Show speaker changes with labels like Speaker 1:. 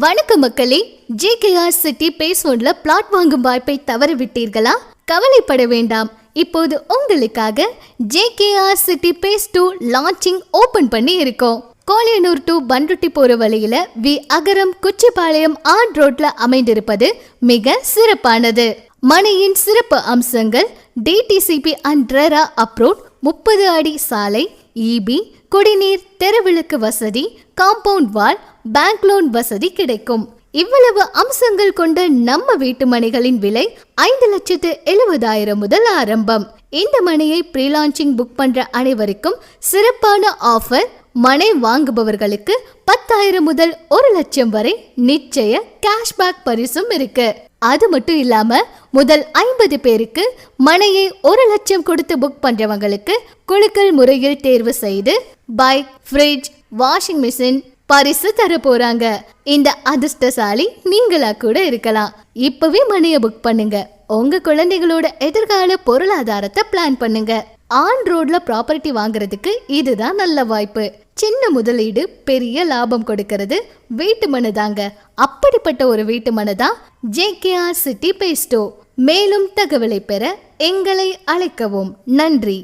Speaker 1: வணக்கம் மக்களே, JKR city phase 1ல பிளாட் வாங்கும் வாய்ப்பை தவறவிட்டீர்களா? கவலைப்பட வேண்டாம். இப்போது உங்களுக்காக JKR city phase 2 launching open பண்ணி இருக்கோம். கோலியனூர் டு பண்ருட்டி போற வழியில வி அகரம் குச்சிபாளையம் ஆன் ரோட்ல அமைந்திருப்பது மிக சிறப்பானது. மனையின் சிறப்பு அம்சங்கள்: DTCP அண்ட் RERA அப்ரூவ், 30 அடி சாலை, EB, குடிநீர், தெருவிளக்கு வசதி, காம்பவுண்ட் வால், பேங்க் லோன் வசதி கிடைக்கும். இவ்வளவு அம்சங்கள் கொண்ட நம்ம வீட்டு மனைகளின் விலை 5,70,000 முதல் ஆரம்பம். இந்த மனையை ப்ரீ லான்ச்சிங் புக் பண்ற அனைவருக்கும் சிறப்பான ஆஃபர். மனை வாங்குபவர்களுக்கு 10,000 முதல் 1,00,000 வரை நிச்சய கேஷ்பேக் பரிசும் இருக்கு. அது மட்டும் இல்லாம முதல் 50 பேருக்கு மனையை 1,00,000 கொடுத்து புக் பண்றவங்களுக்கு குலுக்கல் முறையில் தேர்வு செய்து பைக், ஃப்ரிட்ஜ், வாஷிங் மிஷின் பரிசு தர போறாங்க. இந்த அதிர்ஷ்டசாலி நீங்களா கூட இருக்கலாம். இப்பவே மனையை புக் பண்ணுங்க. உங்க குழந்தைகளோட எதிர்கால பொருளாதாரத்தை பிளான் பண்ணுங்க. ஆன் ரோட்ல ப்ராப்பர்ட்டி வாங்குறதுக்கு இதுதான் நல்ல வாய்ப்பு. சின்ன முதலீடு பெரிய லாபம் கொடுக்கிறது வீட்டு மனை தாங்க. அப்படிப்பட்ட ஒரு வீட்டு மனை தான் JKR சிட்டி பேஸ் 2. மேலும் தகவலை பெற எங்களை அழைக்கவும். நன்றி.